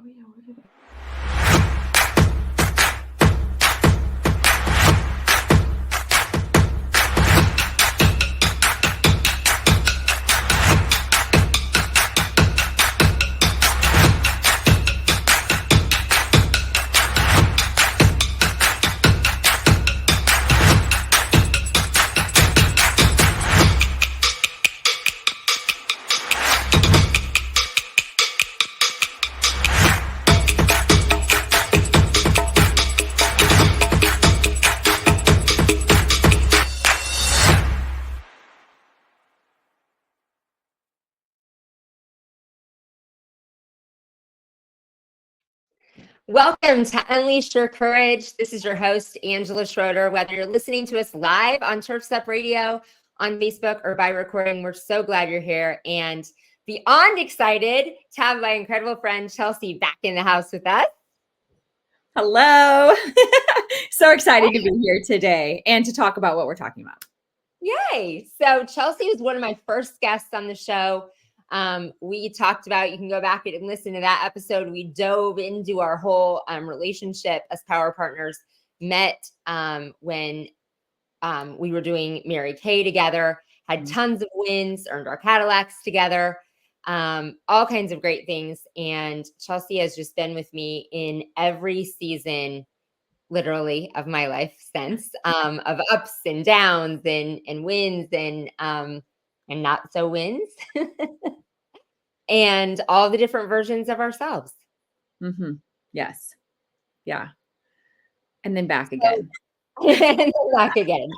Oh yeah, where did it? Welcome to Unleash Your Courage. This is your host, Angela Schroeder. Whether you're listening to us live on Turf Step Radio, on Facebook, or by recording, we're so glad you're here and beyond excited to have my incredible friend Chelsey back in the house with us. Hello. So excited to be here today and to talk about what we're talking about. Yay. So Chelsey was one of my first guests on the show. We talked about, you can go back and listen to that episode. We dove into our whole relationship as power partners, met when we were doing Mary Kay together, had tons of wins, earned our Cadillacs together, all kinds of great things. And Chelsey has just been with me in every season, literally, of my life since, of ups and downs and wins and not so wins. And all the different versions of ourselves. Mm-hmm. Yes. Yeah. And then back again. And then back again.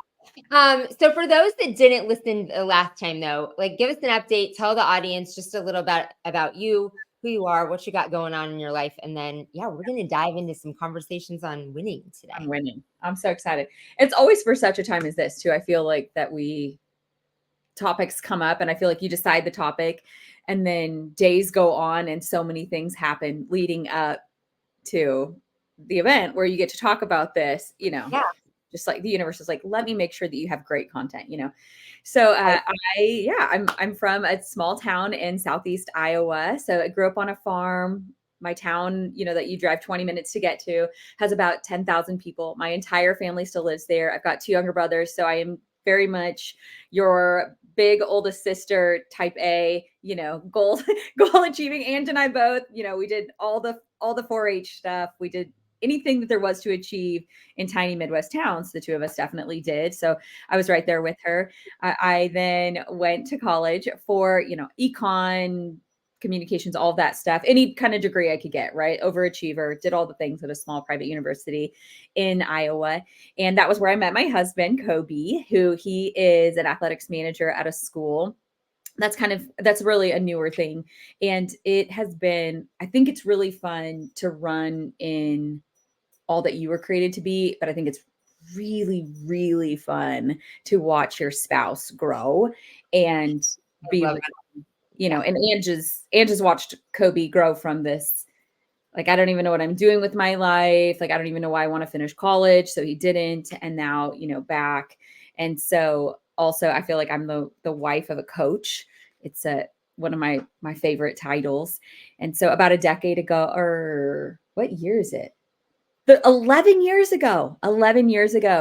So for those that didn't listen the last time though, like give us an update, tell the audience just a little bit about you, who you are, what you got going on in your life. And then, yeah, we're going to dive into some conversations on winning today. I'm winning. I'm so excited. It's always for such a time as this too. I feel like that topics come up and I feel like you decide the topic and then days go on and so many things happen leading up to the event where you get to talk about this, Yeah. just like the universe is like, let me make sure that you have great content, So I'm from a small town in Southeast Iowa. So I grew up on a farm. My town, that you drive 20 minutes to get to, has about 10,000 people. My entire family still lives there. I've got 2 younger brothers. So I am very much your big oldest sister, type A, goal achieving. Ange and I both, we did all the 4-H stuff. We did anything that there was to achieve in tiny Midwest towns. The 2 of us definitely did. So I was right there with her. I then went to college for, econ, communications, all of that stuff, any kind of degree I could get, right? Overachiever, did all the things at a small private university in Iowa. And that was where I met my husband, Kobe, who he is an athletics manager at a school. That's really a newer thing. And it has been, I think it's really fun to run in all that you were created to be, but I think it's really, really fun to watch your spouse grow and be, and Ange has watched Kobe grow from this, like, I don't even know what I'm doing with my life. Like, I don't even know why I want to finish college. So he didn't. And now, back. And so also I feel like I'm the wife of a coach. It's one of my favorite titles. And so about a decade ago, or what year is it? 11 years ago,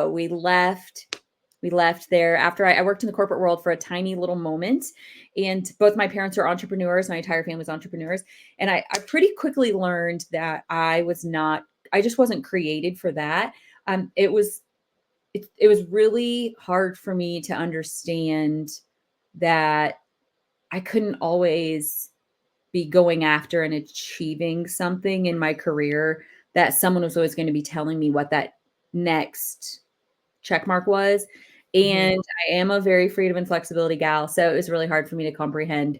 we left there after I worked in the corporate world for a tiny little moment. And both my parents are entrepreneurs. My entire family's entrepreneurs. And I pretty quickly learned that I just wasn't created for that. It was really hard for me to understand that I couldn't always be going after and achieving something in my career, that someone was always going to be telling me what that next check mark was. And I am a very freedom and flexibility gal. So it was really hard for me to comprehend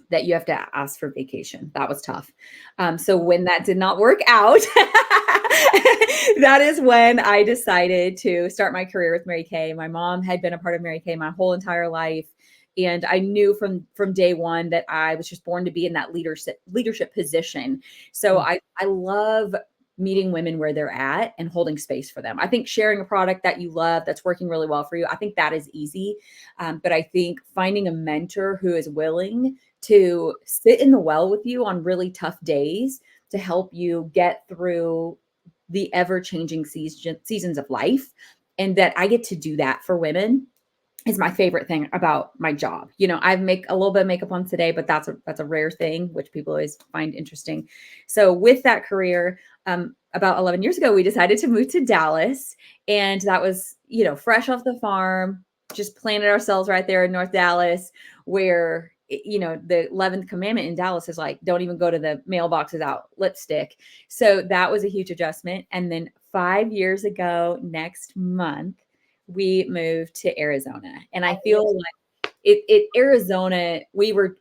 that you have to ask for vacation. That was tough. So when that did not work out, that is when I decided to start my career with Mary Kay. My mom had been a part of Mary Kay my whole entire life. And I knew from day one that I was just born to be in that leadership position. So I love meeting women where they're at and holding space for them. I think sharing a product that you love, that's working really well for you, I think that is easy. But I think finding a mentor who is willing to sit in the well with you on really tough days to help you get through the ever-changing seasons of life. And that I get to do that for women is my favorite thing about my job. You know, I make a little bit of makeup on today, but that's a rare thing, which people always find interesting. So with that career, about 11 years ago, we decided to move to Dallas, and that was, you know, fresh off the farm, just planted ourselves right there in North Dallas, where, you know, the 11th commandment in Dallas is like, don't even go to the mailbox without lipstick. So that was a huge adjustment. And then 5 years ago, next month, we moved to Arizona. And I feel like Arizona, we're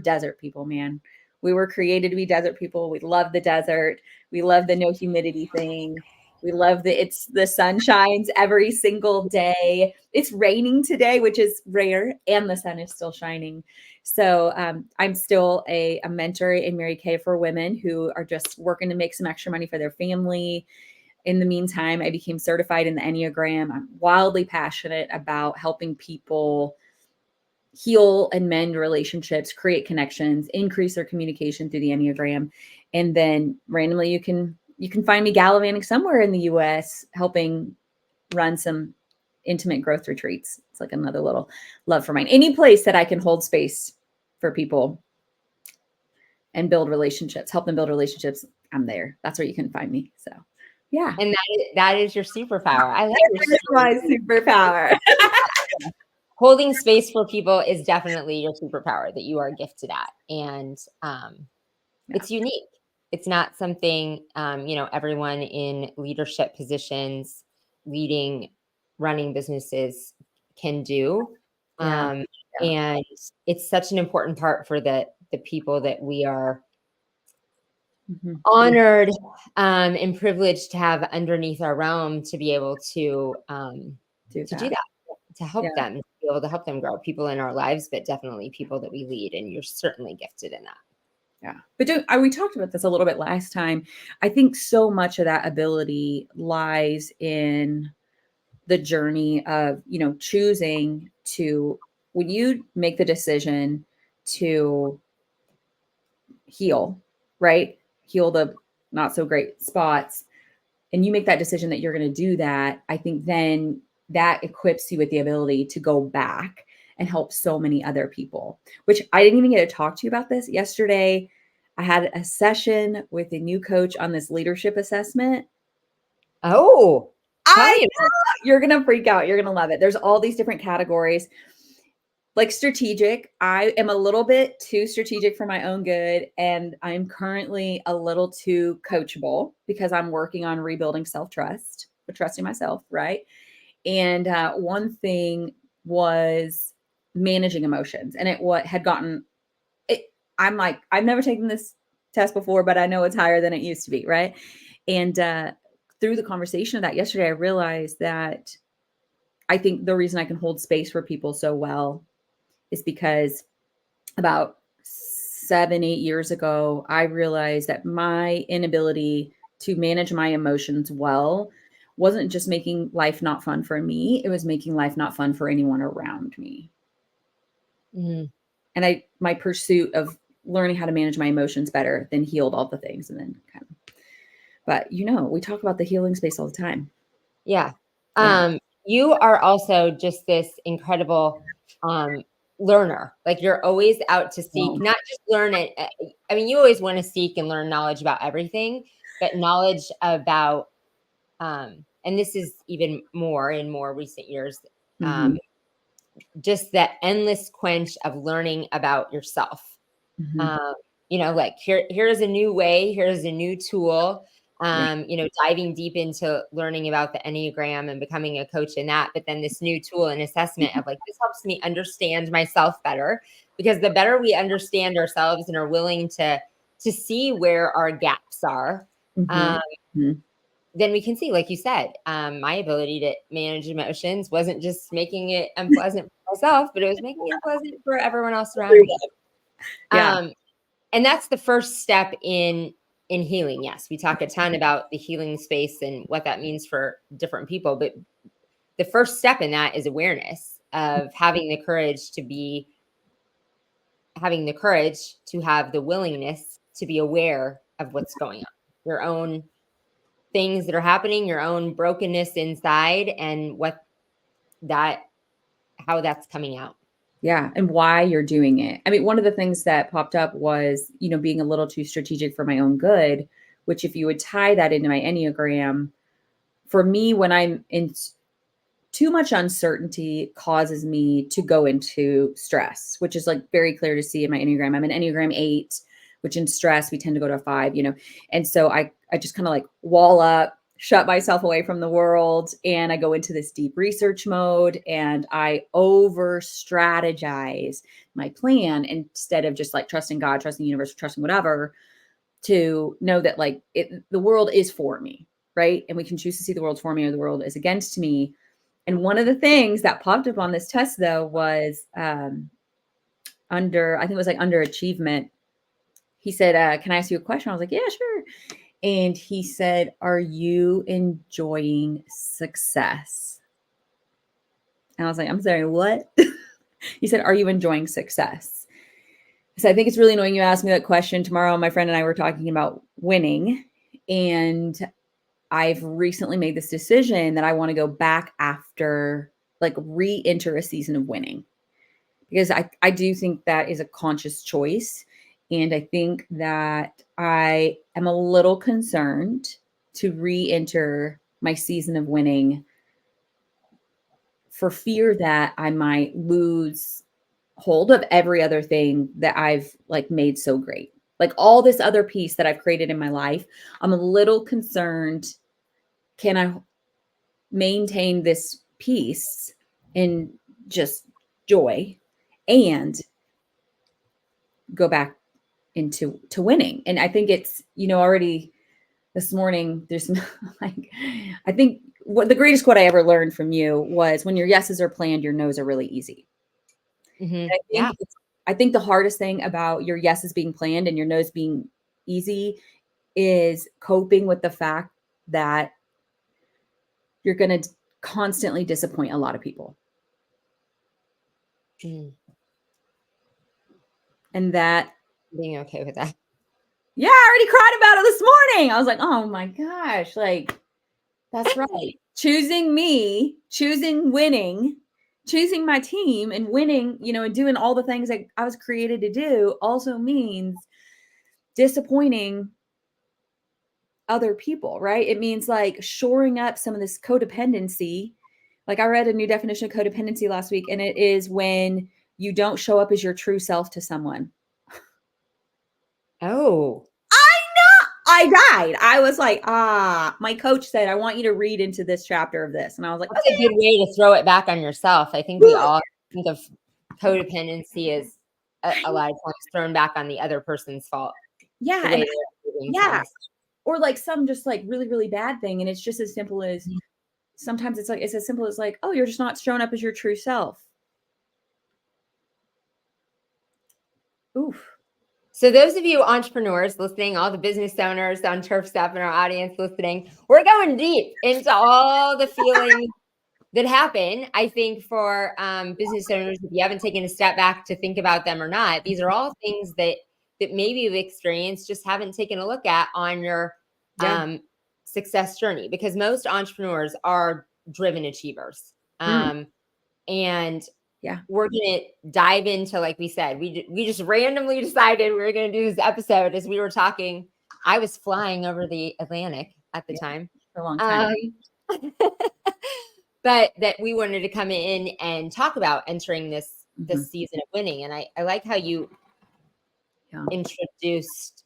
desert people, man. We were created to be desert people. We love the desert. We love the no humidity thing. We love the sun shines every single day. It's raining today, which is rare, and the sun is still shining. So I'm still a mentor in Mary Kay for women who are just working to make some extra money for their family. In the meantime, I became certified in the Enneagram. I'm wildly passionate about helping people heal and mend relationships, create connections, increase their communication through the Enneagram. And then randomly you can find me gallivanting somewhere in the US helping run some intimate growth retreats. It's like another little love for mine. Any place that I can hold space for people and build relationships, help them build relationships, I'm there. That's where you can find me. So yeah. And that is your superpower. I love That's my superpower. Holding space for people is definitely your superpower that you are gifted at. And it's unique. It's not something, everyone in leadership positions, running businesses can do. And it's such an important part for the people that we are honored and privileged to have underneath our realm to be able to do that, to help them, to be able to help them grow, people in our lives, but definitely people that we lead. And you're certainly gifted in that. Yeah. But we talked about this a little bit last time. I think so much of that ability lies in the journey of, you know, choosing to, when you make the decision to heal, right? Heal the not so great spots, and you make that decision that you're going to do that, I think then that equips you with the ability to go back and help so many other people, which I didn't even get to talk to you about this yesterday. I had a session with a new coach on this leadership assessment. Oh, you're going to freak out. You're going to love it. There's all these different categories. Like strategic, I am a little bit too strategic for my own good. And I'm currently a little too coachable because I'm working on rebuilding self-trust, but trusting myself, right? And one thing was managing emotions. And I'm like, I've never taken this test before, but I know it's higher than it used to be, right? And through the conversation of that yesterday, I realized that I think the reason I can hold space for people so well is because about 7-8 years ago, I realized that my inability to manage my emotions well wasn't just making life not fun for me. It was making life not fun for anyone around me. Mm-hmm. And my pursuit of learning how to manage my emotions better then healed all the things. And then but we talk about the healing space all the time. Yeah. You are also just this incredible learner. Like you're always out to seek, not just learn it. I mean, you always want to seek and learn knowledge about everything, but knowledge about, and this is even more in more recent years, just that endless quench of learning about yourself. Like here's a new way, here's a new tool. Diving deep into learning about the Enneagram and becoming a coach in that, but then this new tool and assessment of like, this helps me understand myself better, because the better we understand ourselves and are willing to see where our gaps are, then we can see, like you said, my ability to manage emotions wasn't just making it unpleasant for myself, but it was making it unpleasant for everyone else around me. And that's the first step in healing. Yes, we talk a ton about the healing space and what that means for different people, but the first step in that is awareness of having the courage to having the courage to have the willingness to be aware of what's going on, your own things that are happening, your own brokenness inside, and how that's coming out. Yeah. And why you're doing it. I mean, one of the things that popped up was, being a little too strategic for my own good, which if you would tie that into my Enneagram, for me, when I'm in too much uncertainty causes me to go into stress, which is like very clear to see in my Enneagram. I'm an Enneagram 8, which in stress, we tend to go to a 5, And so I just kind of like wall up, shut myself away from the world. And I go into this deep research mode and I over strategize my plan instead of just like trusting God, trusting the universe, trusting whatever, to know that like the world is for me. Right. And we can choose to see the world for me or the world is against me. And one of the things that popped up on this test, though, was I think it was like underachievement. He said, can I ask you a question? I was like, yeah, sure. And he said, are you enjoying success? And I was like, I'm sorry, what? He said, are you enjoying success? So I think it's really annoying you asked me that question. Tomorrow, my friend and I were talking about winning. And I've recently made this decision that I want to go back after, like, re-enter a season of winning. Because I do think that is a conscious choice. And I think that I am a little concerned to re-enter my season of winning for fear that I might lose hold of every other thing that I've like made so great. Like all this other piece that I've created in my life, I'm a little concerned. Can I maintain this peace and just joy and go back into winning? And I think it's, already this morning, there's like, I think what the greatest quote I ever learned from you was, when your yeses are planned, your nos are really easy. Mm-hmm. I think the hardest thing about your yeses being planned and your nos being easy is coping with the fact that you're going to constantly disappoint a lot of people. Mm. And that being okay with that. Yeah, I already cried about it this morning. I was like, oh my gosh, like, that's right. Choosing me, choosing winning, choosing my team and winning, and doing all the things that I was created to do also means disappointing other people, right? It means like shoring up some of this codependency. Like I read a new definition of codependency last week, and it is when you don't show up as your true self to someone. Oh. I died. I was like, my coach said, I want you to read into this chapter of this. And I was like, that's a good way to throw it back on yourself. I think we all think of codependency as a lot of times thrown back on the other person's fault. Yeah. Yeah. Or like some just like really, really bad thing. And it's just as simple as sometimes it's as simple as like, oh, you're just not showing up as your true self. Oof. So those of you entrepreneurs listening, all the business owners on Turf Step in our audience listening, we're going deep into all the feelings that happen. I think for business owners, if you haven't taken a step back to think about them or not, these are all things that maybe you've experienced, just haven't taken a look at on your success journey, because most entrepreneurs are driven achievers. And we're going to dive into, like we said, we just randomly decided we were going to do this episode as we were talking. I was flying over the Atlantic at the time for a long time. But that we wanted to come in and talk about entering this season of winning. And I like how you introduced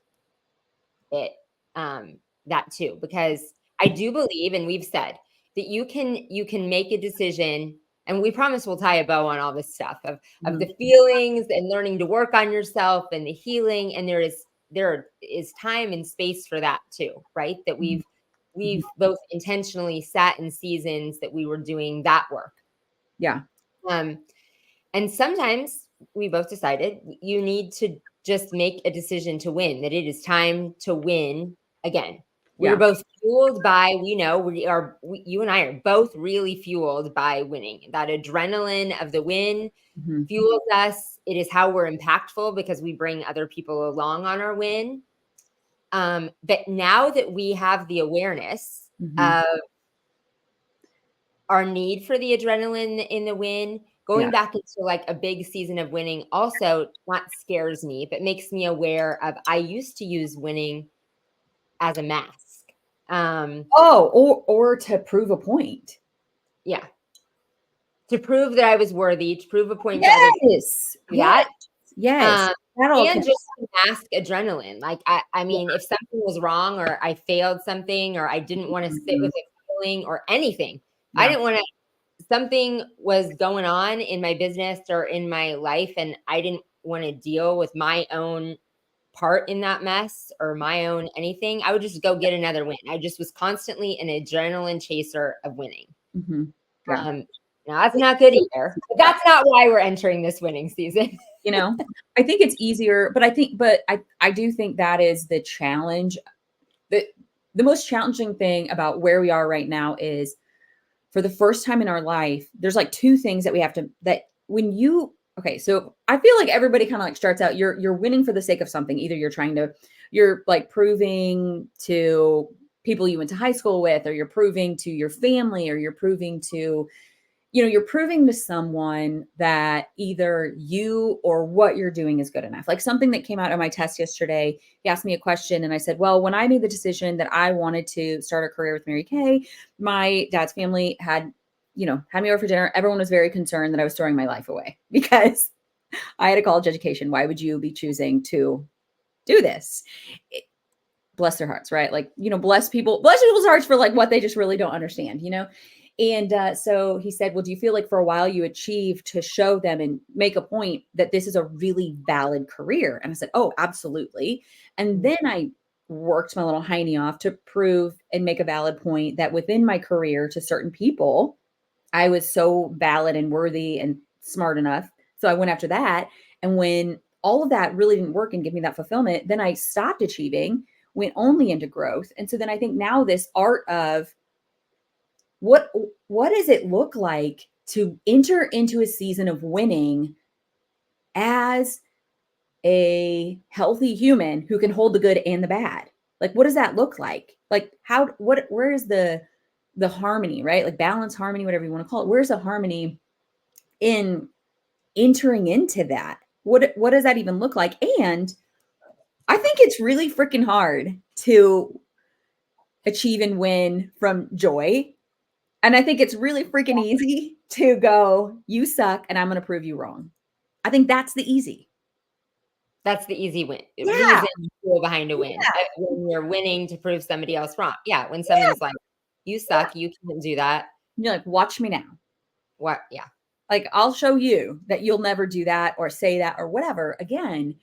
it, that too, because I do believe, and we've said that you can make a decision. And we promise we'll tie a bow on all this stuff of the feelings and learning to work on yourself and the healing. And there is time and space for that too, right? That we've both intentionally sat in seasons that we were doing that work. Yeah. And sometimes we both decided you need to just make a decision to win, that it is time to win again. We're both fueled by, you and I are both really fueled by winning. That adrenaline of the win fuels us. It is how we're impactful because we bring other people along on our win. But now that we have the awareness of our need for the adrenaline in the win, going back into like a big season of winning also not scares me, but makes me aware of, I used to use winning as a mask. Or to prove a point. Yeah. To prove that I was worthy, to prove a point. Yes. Yes. And just to mask adrenaline. Like, I mean, if something was wrong or I failed something or I didn't want to sit with a feeling or anything, I didn't want to, something was going on in my business or in my life and I didn't want to deal with my own part in that mess or my own anything, I would just go get another win. I just was constantly an adrenaline chaser of winning. Now that's not good either. But that's not why we're entering this winning season. I think it's easier, but I do think that is the challenge. The most challenging thing about where we are right now is, for the first time in our life, there's like two things that we have to, that when you, okay, so I feel like everybody kind of like starts out, you're winning for the sake of something. Either you're like proving to people you went to high school with, or you're proving to your family, or you're proving to, you're proving to someone that either you or what you're doing is good enough. Like something that came out of my test yesterday, he asked me a question and I said, well, when I made the decision that I wanted to start a career with Mary Kay, my dad's family had me over for dinner. Everyone was very concerned that I was throwing my life away because I had a college education. Why would you be choosing to do this? Bless their hearts, right? Like, bless people's hearts for like what they just really don't understand, And so he said, well, do you feel like for a while you achieved to show them and make a point that this is a really valid career? And I said, oh, absolutely. And then I worked my little hiney off to prove and make a valid point that within my career to certain people, I was so valid and worthy and smart enough. So I went after that. And when all of that really didn't work and give me that fulfillment, then I stopped achieving, went only into growth. And so then I think now this art of, what does it look like to enter into a season of winning as a healthy human who can hold the good and the bad? Like, what does that look like? Like where is the harmony, right? Like balance, harmony, whatever you want to call it. Where's the harmony in entering into that? What does that even look like? And I think it's really freaking hard to achieve and win from joy. And I think it's really freaking easy to go, you suck, and I'm going to prove you wrong. I think that's the easy. That's the easy win. Reason behind a win. When you're winning to prove somebody else wrong. Yeah. When someone's like, you suck, you can't do that. You're like, watch me now. What? Yeah. Like, I'll show you that you'll never do that or say that or whatever again.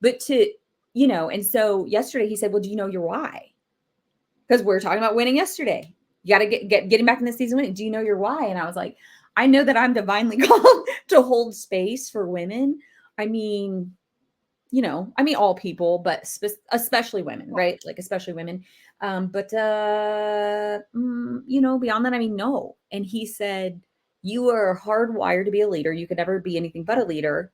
But and so yesterday he said, well, do you know your why? Because we were talking about winning yesterday. You got to getting back in this season winning. Do you know your why? And I was like, I know that I'm divinely called to hold space for women. I mean, all people, but especially women, right? Like, especially women. Beyond that, no. And he said, you are hardwired to be a leader. You could never be anything but a leader.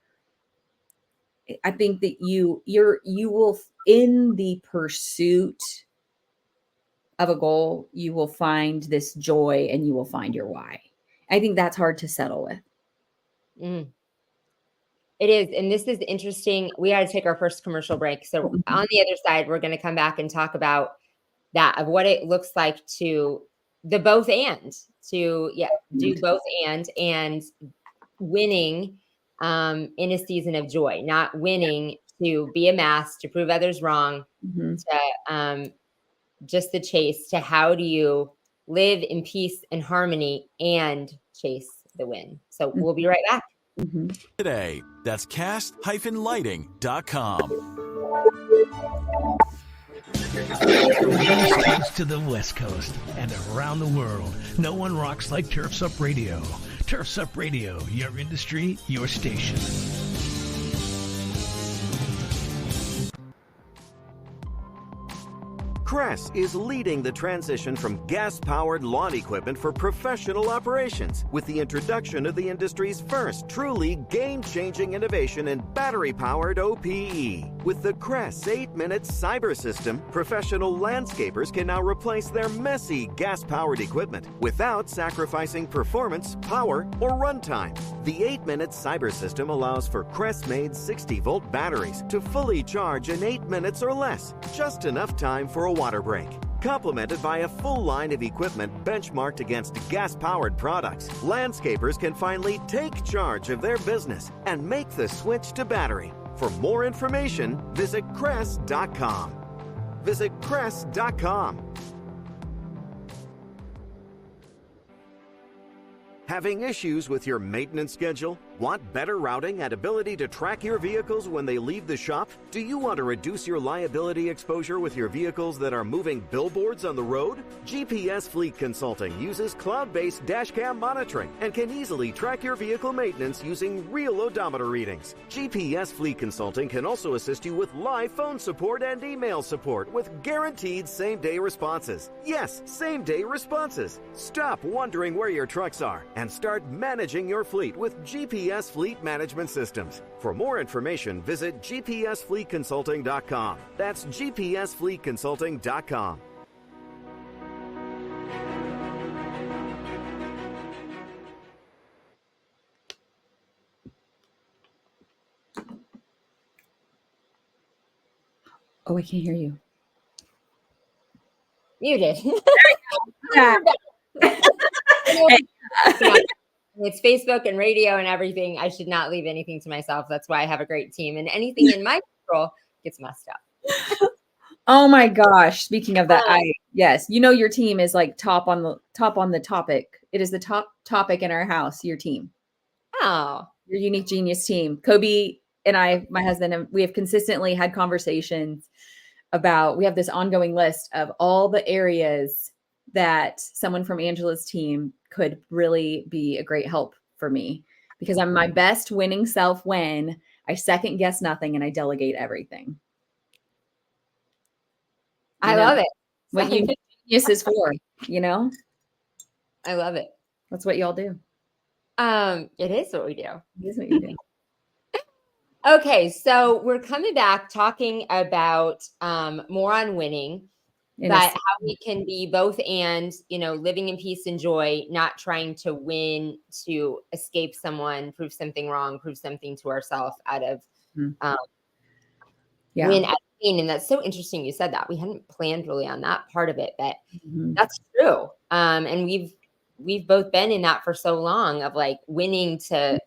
I think that you will, in the pursuit of a goal, you will find this joy and you will find your why. I think that's hard to settle with. It is. And this is interesting. We got to take our first commercial break. So on the other side, we're going to come back and talk about that, of what it looks like to the both and to do both and winning in a season of joy, not winning to be a mask, to prove others wrong, to just the chase, to how do you live in peace and harmony and chase the win. So we'll be right back. Today, that's cast-lighting.com. To the West Coast and around the world, no one rocks like Turf's Up Radio. Turf's Up Radio, your industry, your station. Cress is leading the transition from gas-powered lawn equipment for professional operations with the introduction of the industry's first truly game-changing innovation in battery-powered OPE. With the Cress 8-minute cyber system, professional landscapers can now replace their messy gas-powered equipment without sacrificing performance, power, or runtime. The 8-minute cyber system allows for Cress-made 60-volt batteries to fully charge in 8 minutes or less, just enough time for a water break. Complemented by a full line of equipment benchmarked against gas-powered products, landscapers can finally take charge of their business and make the switch to battery. For more information, visit Cress.com. Visit Cress.com. Having issues with your maintenance schedule? Want better routing and ability to track your vehicles when they leave the shop? Do you want to reduce your liability exposure with your vehicles that are moving billboards on the road? GPS Fleet Consulting uses cloud-based dashcam monitoring and can easily track your vehicle maintenance using real odometer readings. GPS Fleet Consulting can also assist you with live phone support and email support with guaranteed same-day responses. Yes, same-day responses. Stop wondering where your trucks are and start managing your fleet with GPS Fleet Management Systems. For more information, visit gpsfleetconsulting.com. That's gpsfleetconsulting.com. Oh, I can't hear you. Muted. Yeah. It's Facebook and radio and everything. I should not leave anything to myself. That's why I have a great team, and anything in my control gets messed up. Oh my gosh. Speaking of that, yes, your team is like top on the topic. It is the top topic in our house, your team. Oh. Your Unique Genius team. Kobe and I, my husband, we have consistently had conversations about, we have this ongoing list of all the areas that someone from Angela's team could really be a great help for me, because I'm my best winning self when I second guess nothing and I delegate everything. I love it. What Unique Genius is for, I love it. That's what y'all do. It is what we do. It is what you do. Okay, so we're coming back talking about more on winning, but how we can be both and, living in peace and joy, not trying to win to escape someone, prove something wrong, prove something to ourselves out of win at pain. And that's so interesting you said that. We hadn't planned really on that part of it, but that's true. And we've both been in that for so long of like winning to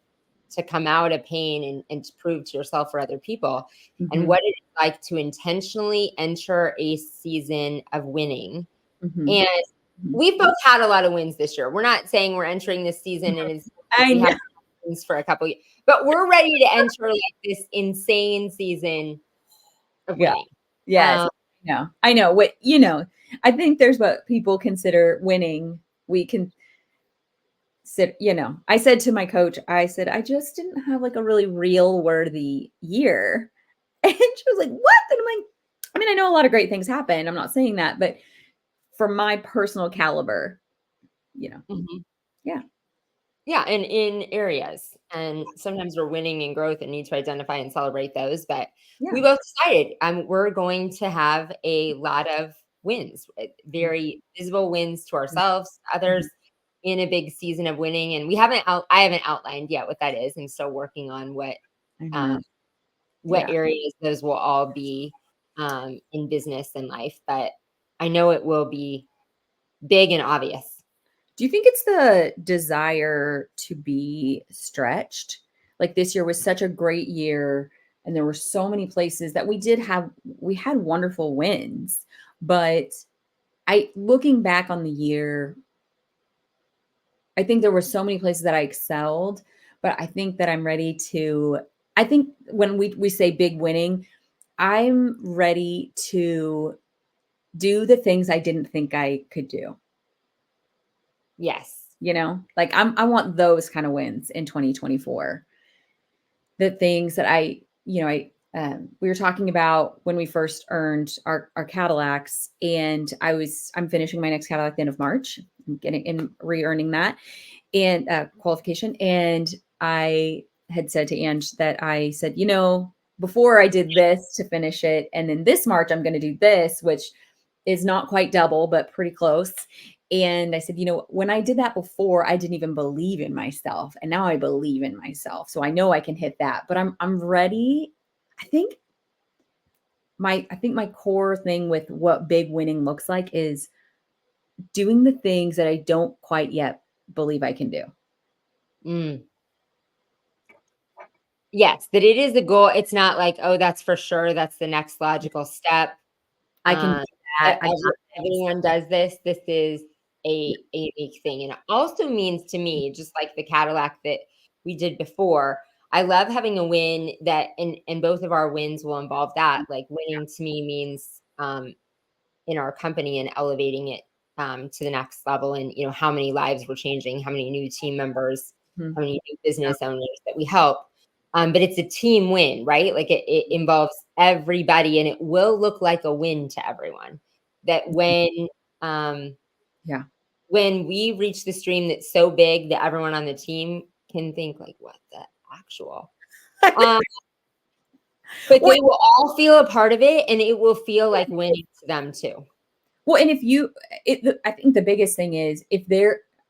come out of pain and to prove to yourself or other people, and what it's like to intentionally enter a season of winning. And we've both had a lot of wins this year. We're not saying we're entering this season and we have wins for a couple of years, but we're ready to enter like this insane season of winning. Yes. I know what, I think there's what people consider winning. We can sit, I said to my coach, I just didn't have like a really real worthy year. And she was like, what? And I'm like, I know a lot of great things happen. I'm not saying that, but for my personal caliber, Yeah. And in areas, and sometimes we're winning in growth and need to identify and celebrate those. But we both decided we're going to have a lot of wins, very visible wins to ourselves, others in a big season of winning. And I haven't outlined yet what that is. I'm still working on what areas those will all be in business and life, but I know it will be big and obvious. Do you think it's the desire to be stretched? Like this year was such a great year, and there were so many places that we had wonderful wins, but looking back on the year, I think there were so many places that I excelled, but I think that I'm ready to, I think when we say big winning, I'm ready to do the things I didn't think I could do. Yes. Like I want those kind of wins in 2024. The things that I we were talking about when we first earned our Cadillacs, and I'm finishing my next Cadillac at the end of March. I'm getting in re-earning that and qualification. And I had said to Ange that I said, before I did this to finish it, and then this March I'm going to do this, which is not quite double, but pretty close. And I said, when I did that before, I didn't even believe in myself, and now I believe in myself. So I know I can hit that, but I'm ready. I think my core thing with what big winning looks like is doing the things that I don't quite yet believe I can do. Yes, that it is a goal. It's not like, oh, that's for sure. That's the next logical step. I can do that. Everyone does this. This is a unique thing. And it also means to me, just like the Cadillac that we did before, I love having a win that, and both of our wins will involve that. Like winning to me means in our company and elevating it to the next level. And, how many lives we're changing, how many new team members, how many new business owners that we help. But it's a team win, right? Like it involves everybody, and it will look like a win to everyone. That when we reach the stream that's so big that everyone on the team can think like, what the actual? But they will all feel a part of it, and it will feel like winning to them too. Well, and I think the biggest thing is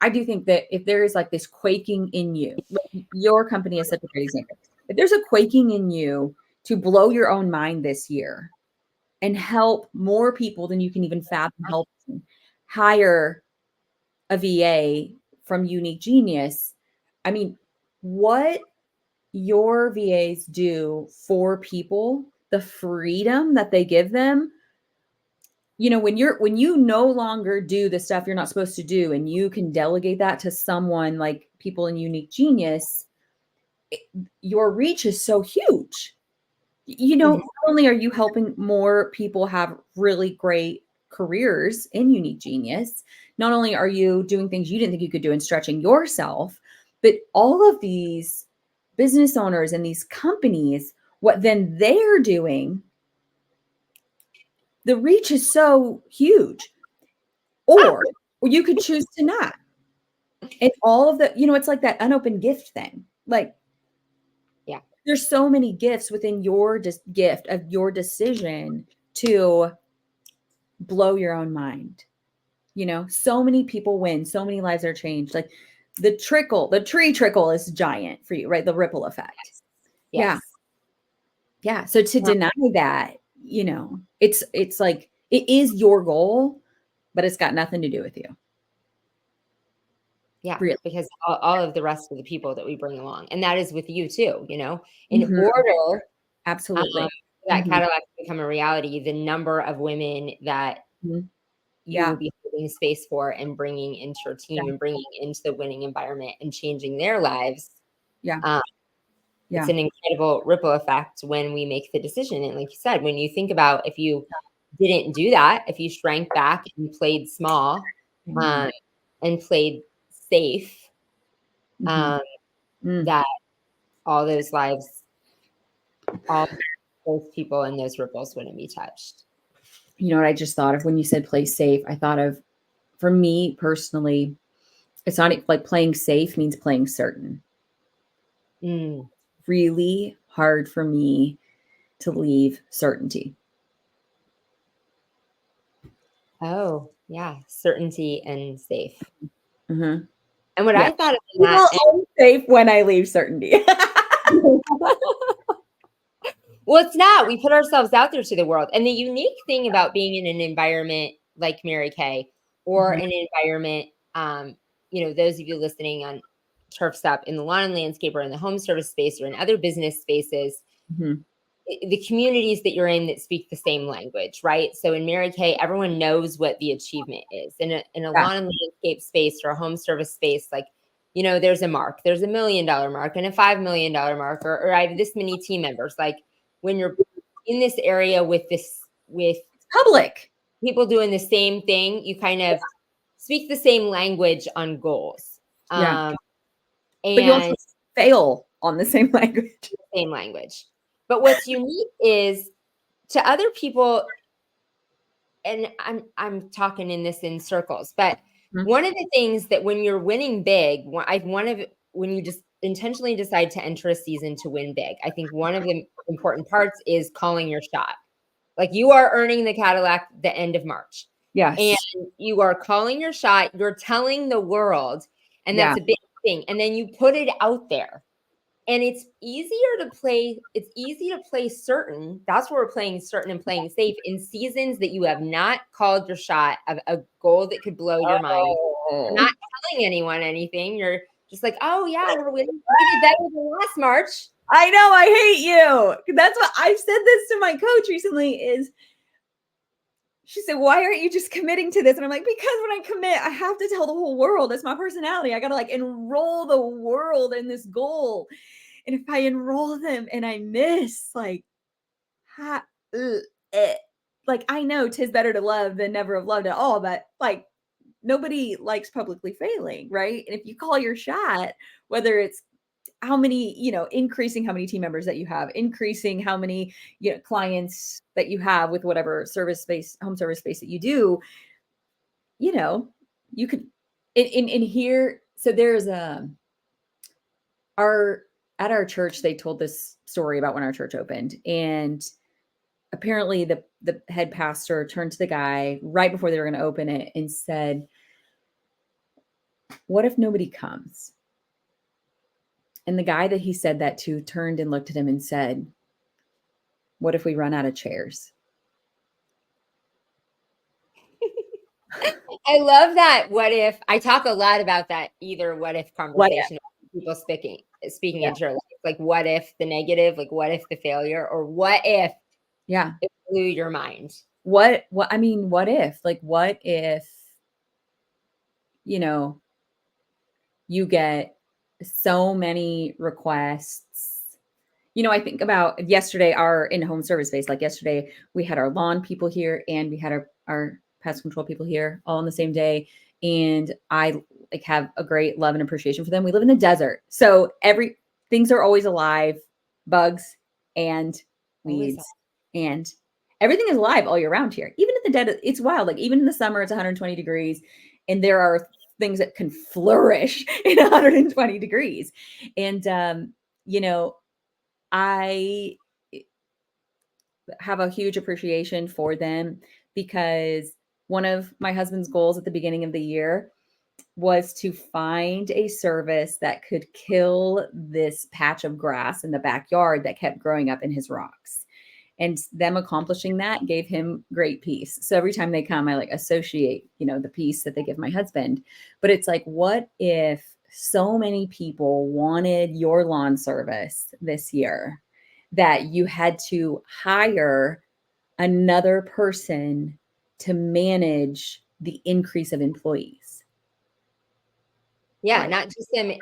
I do think that if there is like this quaking in you, like your company is such a great example. If there's a quaking in you to blow your own mind this year and help more people than you can even fathom helping, hire a VA from Unique Genius. I mean, what your VAs do for people, the freedom that they give them, when you no longer do the stuff you're not supposed to do, and you can delegate that to someone like people in Unique Genius, your reach is so huge. Not only are you helping more people have really great careers in Unique Genius, not only are you doing things you didn't think you could do and stretching yourself, but all of these business owners and these companies, what then they're doing, the reach is so huge. Or you could choose to not. And all of the, it's like that unopened gift thing. Like, there's so many gifts within your gift of your decision to blow your own mind. So many people win, so many lives are changed. Like the tree trickle is giant for you, right? The ripple effect. Yes. Yeah. So to deny that, it's like, it is your goal, but it's got nothing to do with you. Yeah, really. Because all of the rest of the people that we bring along, and that is with you too, in order absolutely that Cadillac to become a reality, the number of women that you will be holding space for and bringing into your team and bringing into the winning environment and changing their lives. It's an incredible ripple effect when we make the decision. And like you said, when you think about, if you didn't do that, if you shrank back and played small and played safe, that all those lives, all those people and those ripples wouldn't be touched. You know what I just thought of when you said play safe? I thought of, for me personally, it's not like playing safe means playing certain. Really hard for me to leave certainty. Oh, yeah. Certainty and safe. Mm-hmm. And what I thought of that, I'm safe when I leave certainty. Well, it's not. We put ourselves out there to the world. And the unique thing about being in an environment like Mary Kay, or an environment, those of you listening on Turf's Up in the lawn and landscape, or in the home service space, or in other business spaces, the communities that you're in that speak the same language, right? So in Mary Kay, everyone knows what the achievement is. In a lawn and landscape space or a home service space, like, there's a mark, there's $1 million mark and a $5 million mark, or I have this many team members. Like when you're in this area with public people doing the same thing, you kind of speak the same language on goals. But you also fail on the same language. But what's unique is to other people, and I'm talking in circles, but one of the things that when you're winning big, when you just intentionally decide to enter a season to win big, I think one of the important parts is calling your shot. Like you are earning the Cadillac the end of March. Yes. And you are calling your shot. You're telling the world, and that's a big thing. And then you put it out there. And it's easier to play. It's easy to play certain. That's where we're playing certain and playing safe in seasons that you have not called your shot of a goal that could blow your mind. You're not telling anyone anything. You're just like, oh yeah, we're winning. We did better than last March. I know. I hate you. That's what I've said this to my coach recently is she said, why aren't you just committing to this? And I'm like, because when I commit, I have to tell the whole world. That's my personality. I got to like enroll the world in this goal. And if I enroll them and I miss, like, like I know 'tis better to love than never have loved at all, but like nobody likes publicly failing, right? And if you call your shot, whether it's how many, increasing how many team members that you have, increasing how many, clients that you have with whatever home service space that you do, you could in here. So there's at our church, they told this story about when our church opened, and apparently the head pastor turned to the guy right before they were going to open it and said, what if nobody comes? And the guy that he said that to turned and looked at him and said, what if we run out of chairs? I love that. What if? I talk a lot about that either what if conversation, people speaking into your life. Like what if the negative, like what if the failure, or what if it blew your mind? What if? Like what if, you get so many requests. I think about yesterday, our in-home service space, like yesterday we had our lawn people here and we had our pest control people here all on the same day. And I like have a great love and appreciation for them. We live in the desert. So things are always alive, bugs and weeds and everything is alive all year round here. Even in the dead, it's wild. Like even in the summer, it's 120 degrees and there are things that can flourish in 120 degrees. And, I have a huge appreciation for them because one of my husband's goals at the beginning of the year was to find a service that could kill this patch of grass in the backyard that kept growing up in his rocks. And them accomplishing that gave him great peace. So every time they come, I like associate, the peace that they give my husband. But it's like, what if so many people wanted your lawn service this year that you had to hire another person to manage the increase of employees? Yeah, right.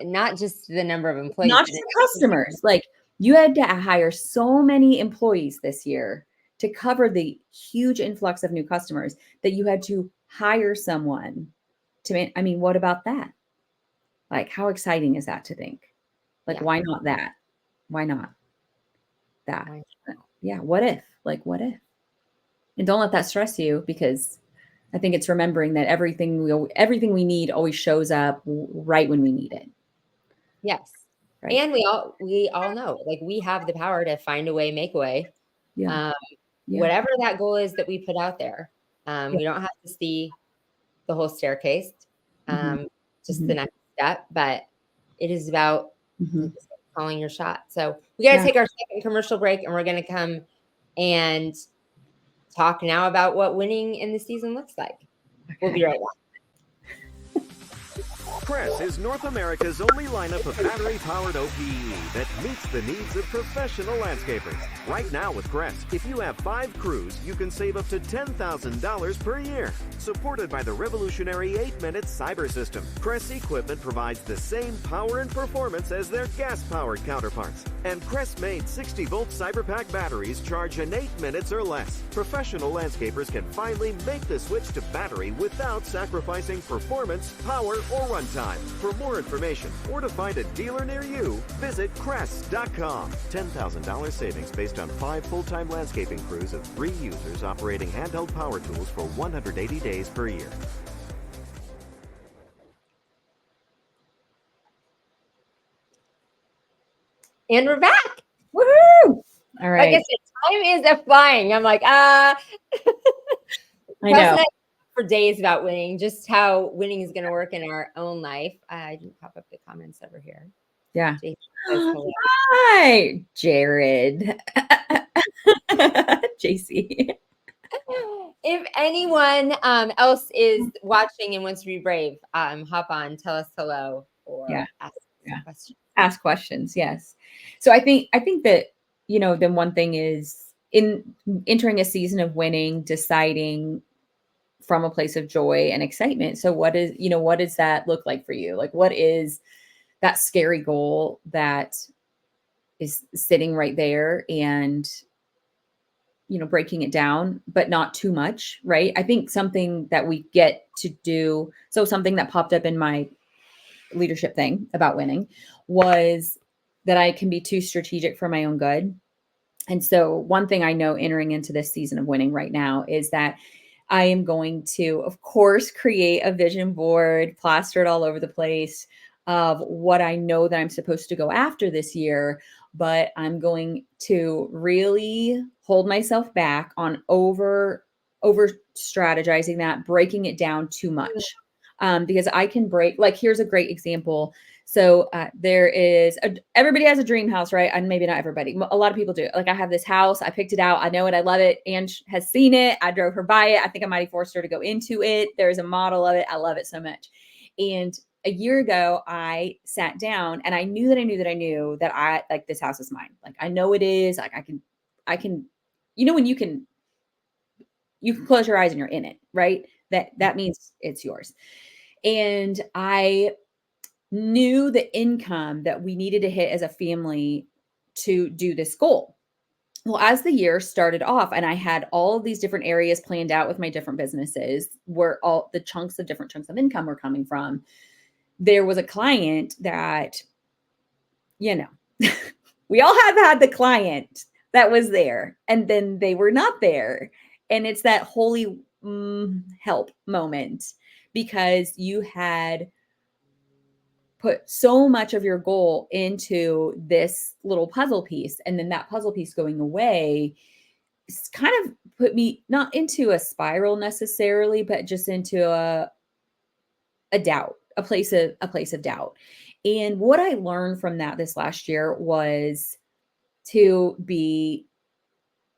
Not just the number of employees, not just customers. Like you had to hire so many employees this year to cover the huge influx of new customers that you had to hire someone to. What about that? Like, how exciting is that to think? Like, why not that? Why not that? Yeah. What if? Like, what if? And don't let that stress you, because I think it's remembering that everything we need always shows up right when we need it. Yes. Right. And we all know, like we have the power to find a way, make a way. Whatever that goal is that we put out there. We don't have to see the whole staircase, just the next step, but it is about calling your shot. So we got to take our second commercial break, and we're going to come and talk now about what winning in the season looks like. We'll be right back. Crest is North America's only lineup of battery-powered OPE that meets the needs of professional landscapers. Right now with Crest, if you have 5 crews, you can save up to $10,000 per year. Supported by the revolutionary 8-minute cyber system, Crest equipment provides the same power and performance as their gas-powered counterparts. And Crest-made 60-volt CyberPack batteries charge in 8 minutes or less. Professional landscapers can finally make the switch to battery without sacrificing performance, power, or runtime. anytime. For more information or to find a dealer near you, visit Crest.com. $10,000 savings based on 5 full-time landscaping crews of 3 users operating handheld power tools for 180 days per year. And we're back. Woohoo! All right. Like I said, time is flying. I'm like, I know. For days about winning, just how winning is going to work in our own life. I didn't pop up the comments over here. Yeah. Jason says hello. Hi, Jared. JC. If anyone else is watching and wants to be brave, hop on, tell us hello, or ask questions. Ask questions, yes. So I think that, then one thing is in entering a season of winning, deciding from a place of joy and excitement. So what does that look like for you? Like, what is that scary goal that is sitting right there, and breaking it down, but not too much, right? I think something that we get to do, so something that popped up in my leadership thing about winning was that I can be too strategic for my own good. And so one thing I know entering into this season of winning right now is that I am going to, of course, create a vision board, plaster it all over the place of what I know that I'm supposed to go after this year, but I'm going to really hold myself back on over strategizing that, breaking it down too much. Because I can break, like, here's a great example. So there is, everybody has a dream house, right? And maybe not everybody. A lot of people do. Like, I have this house. I picked it out. I know it. I love it. Ange has seen it. I drove her by it. I think I might have forced her to go into it. There's a model of it. I love it so much. And a year ago, I sat down and I knew that I, like, this house is mine. Like, I know it is. Like, I can, when you can close your eyes and you're in it, right? That means it's yours. And I knew the income that we needed to hit as a family to do this goal. Well, as the year started off and I had all of these different areas planned out with my different businesses where all the different chunks of income were coming from, there was a client that, we all have had the client that was there and then they were not there. And it's that holy help moment, because you had put so much of your goal into this little puzzle piece, and then that puzzle piece going away kind of put me not into a spiral necessarily, but just into a doubt, a place of doubt. And what I learned from that this last year was to be,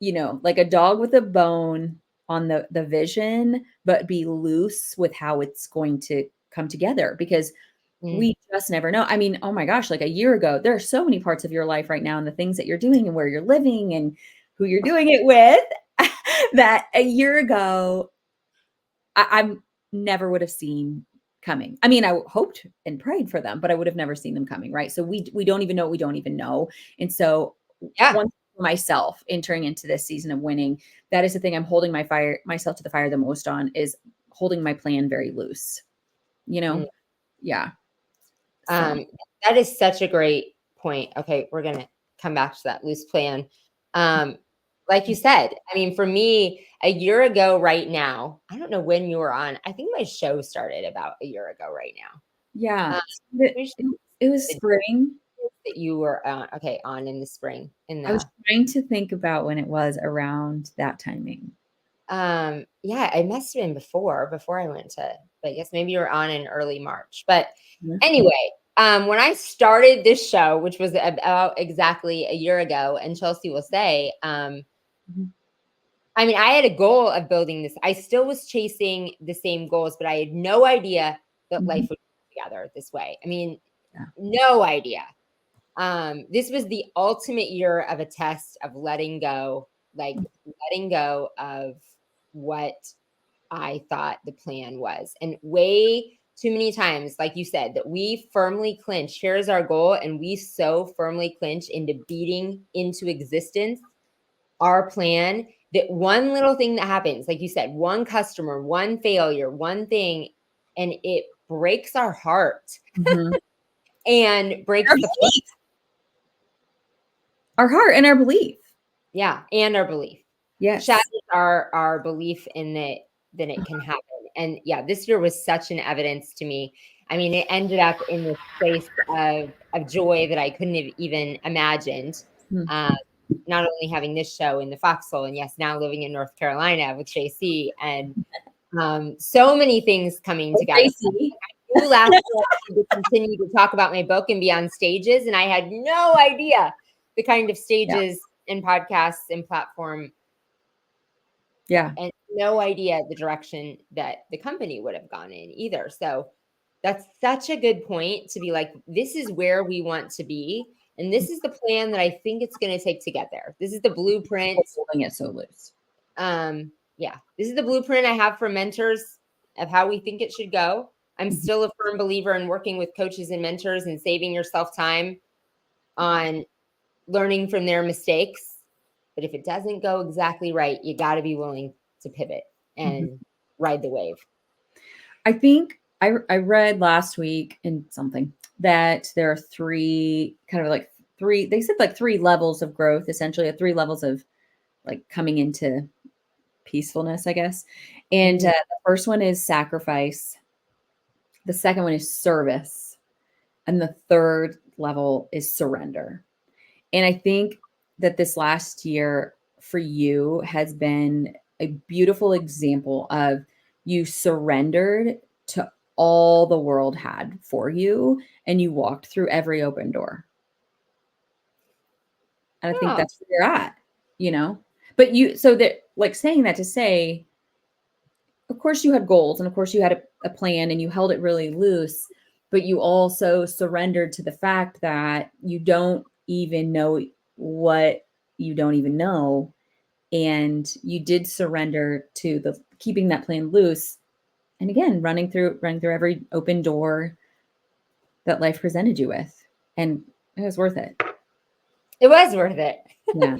like a dog with a bone on the vision, but be loose with how it's going to come together, because we just never know. I mean, oh my gosh, like a year ago, there are so many parts of your life right now and the things that you're doing and where you're living and who you're doing it with that a year ago, I never would have seen coming. I mean, I hoped and prayed for them, but I would have never seen them coming. Right. So we don't even know what we don't even know. And so one for myself entering into this season of winning, that is the thing I'm holding myself to the fire the most on, is holding my plan very loose, Yeah. So. That is such a great point. Okay. We're going to come back to that loose plan. Like you said, I mean, for me, a year ago right now, I don't know when you were on. I think my show started about a year ago right now. Yeah. It was spring. That you were on in the spring. I was trying to think about when it was around that timing. Yeah, it must have been before I went to Vegas. Maybe you were on in early March. But anyway, when I started this show, which was about exactly a year ago, and Chelsey will say, I mean, I had a goal of building this. I still was chasing the same goals, but I had no idea that life would come together this way. I mean, no idea. This was the ultimate year of a test of letting go of what I thought the plan was. And way too many times, like you said, that we firmly clinch, here's our goal, and we so firmly clinch into beating into existence our plan that one little thing that happens, like you said, one customer, one failure, one thing, and it breaks our heart Mhm. and breaks Our the belief. Our heart and our belief. yeah, and our belief. Yes. Shatters our belief in that it can happen. And yeah, this year was such an evidence to me. I mean, it ended up in this space of joy that I couldn't have even imagined. Hmm. Not only having this show in the foxhole, and yes, now living in North Carolina with Chelsey, and so many things coming together. Tracy. I knew last year I needed to continue to talk about my book and be on stages, and I had no idea the kind of stages and podcasts and platform, Yeah. and no idea the direction that the company would have gone in either. So that's such a good point to be like, this is where we want to be. And this is the plan that I think it's going to take to get there. This is the blueprint. Holding it so loose. Yeah, this is the blueprint I have for mentors of how we think it should go. I'm still a firm believer in working with coaches and mentors and saving yourself time on learning from their mistakes. But if it doesn't go exactly right, you got to be willing to pivot and ride the wave. I think I read last week in something that there are three they said like 3 levels of growth, essentially 3 levels of like coming into peacefulness, I guess. And the first one is sacrifice. The second one is service. And the third level is surrender. And I think that this last year for you has been a beautiful example of you surrendered to all the world had for you and you walked through every open door. And I think that's where you're at, you know? But so that, like, saying that to say, of course you had goals and of course you had a plan and you held it really loose, but you also surrendered to the fact that you don't even know what you don't even know. And you did surrender to the keeping that plan loose. And again, running through every open door that life presented you with. And it was worth it. It was worth it. Yeah.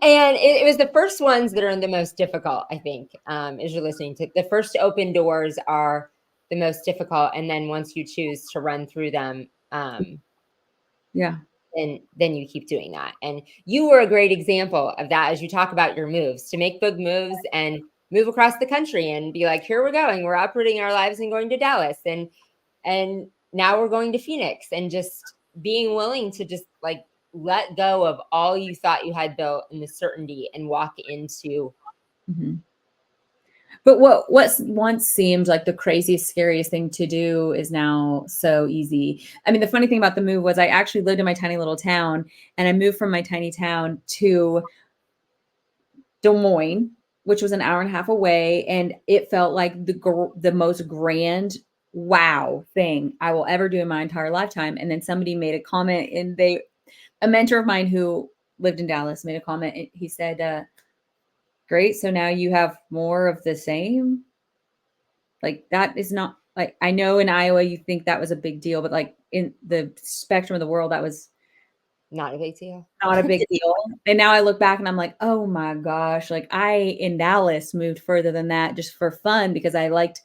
And it was the first ones that are the most difficult, I think, as you're listening to. The first open doors are the most difficult. And then once you choose to run through them, yeah. And then you keep doing that. And you were a great example of that as you talk about your moves, to make big moves and move across the country and be like, here we're going. We're uprooting our lives and going to Dallas. And now we're going to Phoenix, and just being willing to just like let go of all you thought you had built and the certainty and walk into. But what once seemed like the craziest, scariest thing to do is now so easy. I mean, the funny thing about the move was I actually lived in my tiny little town, and I moved from my tiny town to Des Moines, which was an hour and a half away. And it felt like the most grand wow thing I will ever do in my entire lifetime. And then somebody made a comment, and a mentor of mine who lived in Dallas made a comment. And he said, great. So now you have more of the same. Like, that is not, like, I know in Iowa you think that was a big deal, but like in the spectrum of the world, that was not a big deal. Not a big deal. And now I look back and I'm like, oh my gosh, like I in Dallas moved further than that just for fun because I liked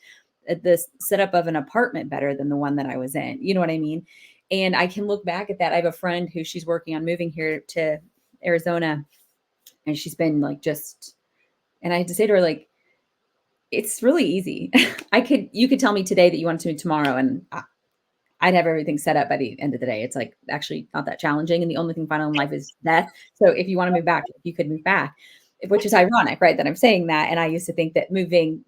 the setup of an apartment better than the one that I was in. You know what I mean? And I can look back at that. I have a friend who she's working on moving here to Arizona, and she's been like and I had to say to her, like, it's really easy. You could tell me today that you wanted to move tomorrow, and I'd have everything set up by the end of the day. It's like actually not that challenging. And the only thing final in life is death. So if you want to move back, you could move back, which is ironic, right? That I'm saying that. And I used to think that moving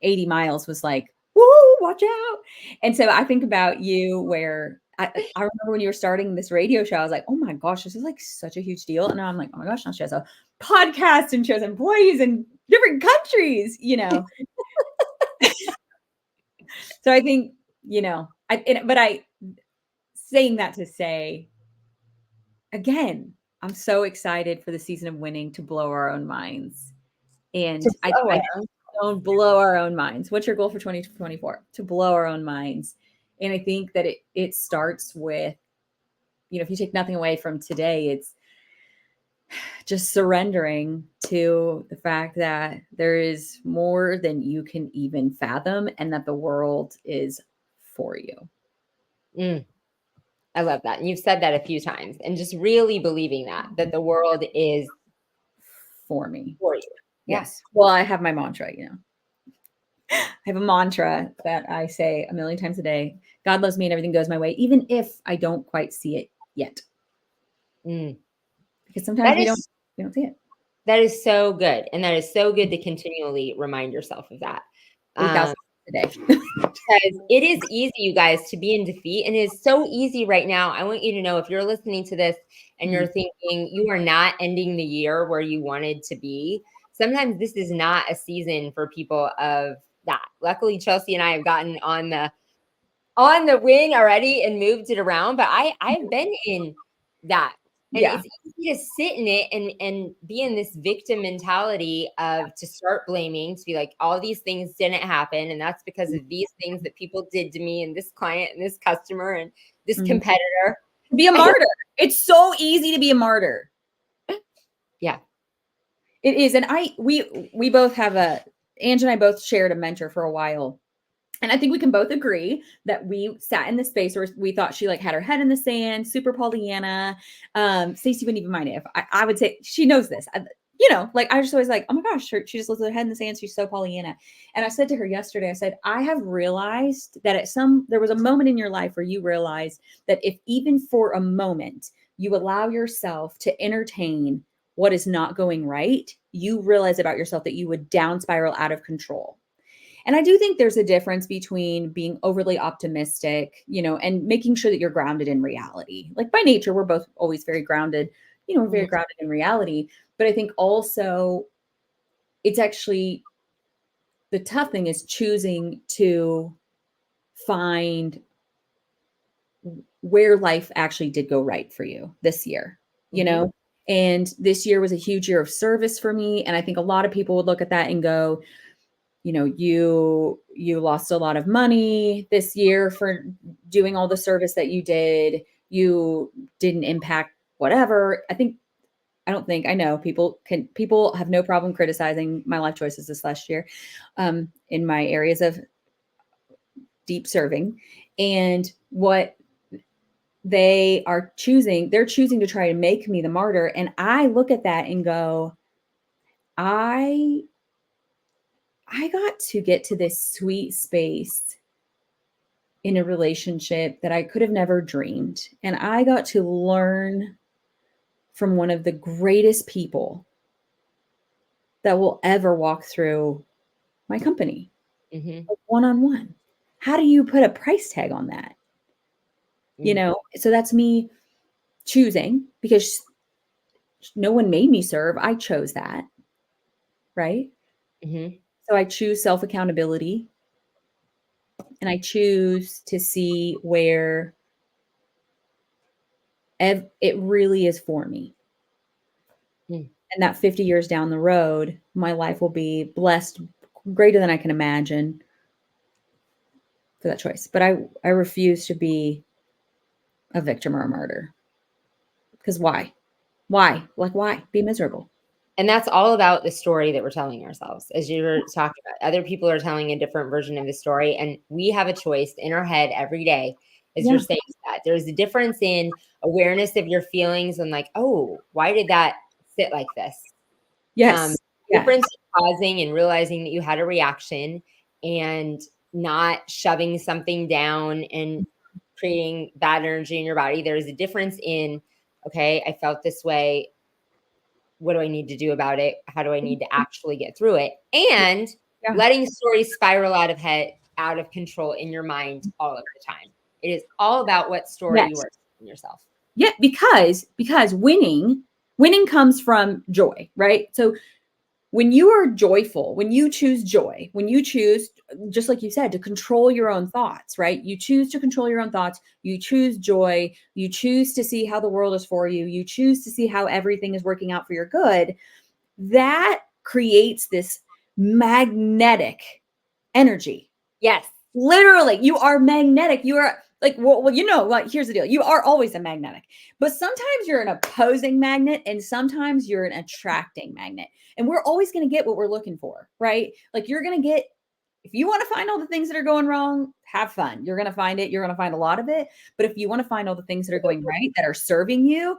80 miles was like, woo, watch out. And so I think about you where I remember when you were starting this radio show, I was like, oh my gosh, this is like such a huge deal. And now I'm like, oh my gosh, now she has a podcast and she has employees in different countries, you know? So I think, you know, saying that to say, again, I'm so excited for the season of winning to blow our own minds. And I don't blow our own minds. What's your goal for 2024? To blow our own minds. And I think that it starts with, you know, if you take nothing away from today, it's just surrendering to the fact that there is more than you can even fathom, and that the world is for you. I love that. And you've said that a few times, and just really believing that the world is for me. For you. Yes. Well, I have my mantra, I have a mantra that I say a million times a day. God loves me and everything goes my way, even if I don't quite see it yet. Because sometimes we don't see it. That is so good. And that is so good to continually remind yourself of that. 8,000 a day. Because it is easy, you guys, to be in defeat. And it is so easy right now. I want you to know, if you're listening to this and you're thinking you are not ending the year where you wanted to be, sometimes this is not a season for people of that. Luckily, Chelsey and I have gotten on the wing already and moved it around. But I've been in that. And it's easy to sit in it and be in this victim mentality of to start blaming, to be like, all these things didn't happen. And that's because of these things that people did to me and this client and this customer and this competitor. Be a martyr. It's so easy to be a martyr. Yeah, it is. And we both have Ange and I both shared a mentor for a while. And I think we can both agree that we sat in the space where we thought she had her head in the sand, super Pollyanna. Stacey wouldn't even mind it. If I would say she knows this, I just always oh my gosh, she just lifted her head in the sand. She's so Pollyanna. And I said to her yesterday, I said, I have realized that there was a moment in your life where you realized that if even for a moment you allow yourself to entertain what is not going right, you realize about yourself that you would down spiral out of control. And I do think there's a difference between being overly optimistic, and making sure that you're grounded in reality. By nature, we're both always very grounded, we're very grounded in reality. But I think also it's actually the tough thing is choosing to find where life actually did go right for you this year, and this year was a huge year of service for me. And I think a lot of people would look at that and go, you lost a lot of money this year for doing all the service that you did. You didn't impact whatever. I know people have no problem criticizing my life choices this last year, in my areas of deep serving, and what they're choosing to try to make me the martyr. And I look at that and go, I got to get to this sweet space in a relationship that I could have never dreamed. And I got to learn from one of the greatest people that will ever walk through my company, one-on-one. How do you put a price tag on that? So that's me choosing, because no one made me serve. I chose that. Right. So I choose self-accountability, and I choose to see where it really is for me. And that 50 years down the road, my life will be blessed greater than I can imagine for that choice. But I refuse to be a victim or a martyr. Because why? Why? Why? Be miserable. And that's all about the story that we're telling ourselves. As you were talking about, other people are telling a different version of the story. And we have a choice in our head every day, as you're saying that. There's a difference in awareness of your feelings and oh, why did that sit like this? Yes. Difference in pausing and realizing that you had a reaction and not shoving something down and creating bad energy in your body. There's a difference in, okay, I felt this way. What do I need to do about it? How do I need to actually get through it? And letting stories spiral out of control in your mind all of the time. It is all about what story you are telling yourself. Yeah, because winning comes from joy, right? So when you are joyful, when you choose joy, when you choose, just like you said, to control your own thoughts, right? You choose to control your own thoughts. You choose joy. You choose to see how the world is for you. You choose to see how everything is working out for your good. That creates this magnetic energy. Yes. Literally, you are magnetic. You are here's the deal. You are always a magnetic, but sometimes you're an opposing magnet and sometimes you're an attracting magnet. And we're always going to get what we're looking for, right? You're going to get If you want to find all the things that are going wrong, have fun. You're going to find it. You're going to find a lot of it. But if you want to find all the things that are going right, that are serving you,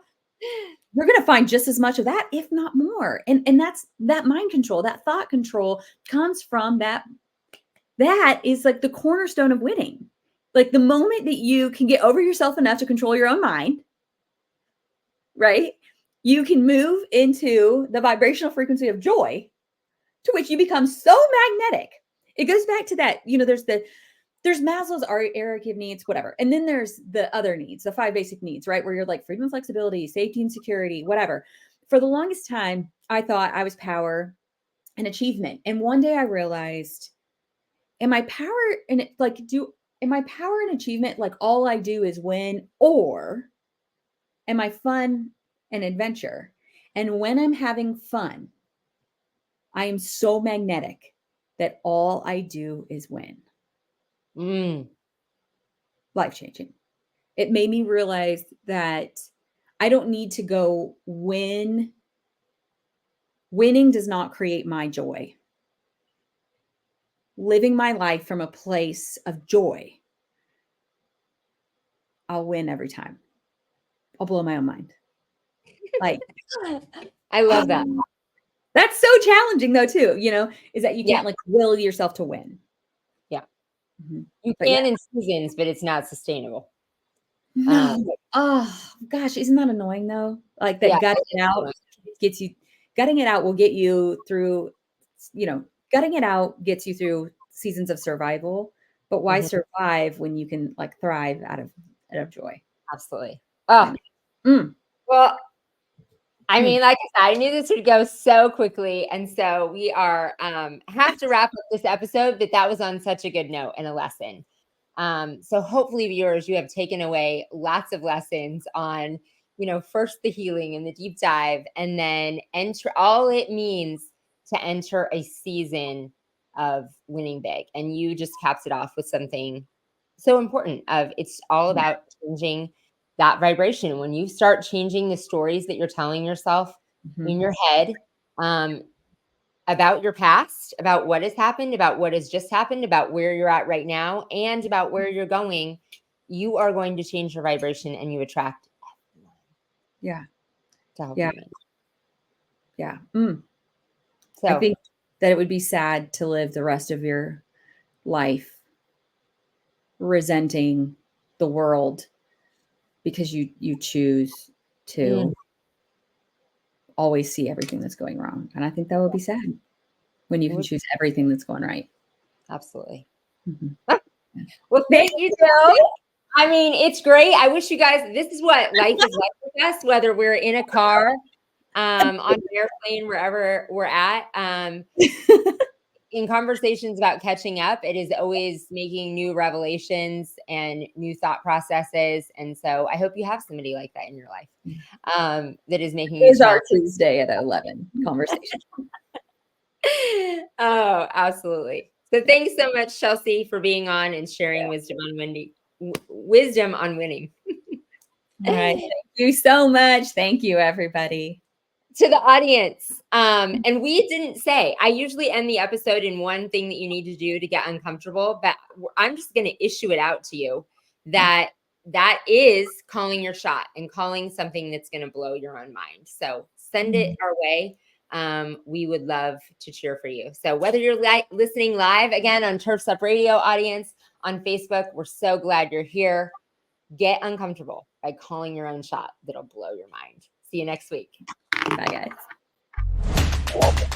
you're going to find just as much of that, if not more. And that's that mind control, that thought control comes from that. That is like the cornerstone of winning. Like the moment that you can get over yourself enough to control your own mind, right? You can move into the vibrational frequency of joy, to which you become so magnetic. It goes back to that, there's Maslow's hierarchy of needs, whatever. And then there's the other needs, the 5 basic needs, right? Where you're like freedom and flexibility, safety and security, whatever. For the longest time, I thought I was power and achievement. And one day I realized, am I power and achievement like all I do is win, or am I fun and adventure? And when I'm having fun, I am so magnetic that all I do is win. Life-changing. It made me realize that I don't need to go win. Winning does not create my joy. Living my life from a place of joy, I'll win every time. I'll blow my own mind. Like, I love that. That's so challenging though, too, is that you can't like will yourself to win. Yeah. Mm-hmm. You can in seasons, but it's not sustainable. No. Oh gosh. Isn't that annoying though? Like that gutting it out gutting it out will get you through, gutting it out gets you through seasons of survival, but why survive when you can like thrive out of joy? Absolutely. Oh, well, I mean, like I said, I knew this would go so quickly. And so we are have to wrap up this episode, but that was on such a good note and a lesson. So hopefully viewers, you have taken away lots of lessons on, first the healing and the deep dive, and then enter all it means to enter a season of winning big. And you just capped it off with something so important of it's all about changing that vibration. When you start changing the stories that you're telling yourself in your head about your past, about what has happened, about what has just happened, about where you're at right now, and about where you're going, you are going to change your vibration and you attract everyone. Yeah. To help you win. Yeah. So I think that it would be sad to live the rest of your life resenting the world because you choose to always see everything that's going wrong. And I think that would be sad when you can choose everything that's going right. Absolutely. Well, thank you, Joe. I mean, it's great. I wish you guys, this is what life is like with us, whether we're in a car, on an airplane, wherever we're at. In conversations about catching up, it is always making new revelations and new thought processes. And so I hope you have somebody like that in your life that is making it is our Tuesday at 11 conversation. Oh, absolutely. So thanks so much, Chelsey, for being on and sharing wisdom on winning. All right. Thank you so much. Thank you, everybody. To the audience. And we didn't say, I usually end the episode in one thing that you need to do to get uncomfortable, but I'm just going to issue it out to you that is calling your shot and calling something that's going to blow your own mind. So send it our way. We would love to cheer for you. So whether you're listening live again on Turfs Up Radio, audience on Facebook, we're so glad you're here. Get uncomfortable by calling your own shot that'll blow your mind. See you next week. Bye, guys.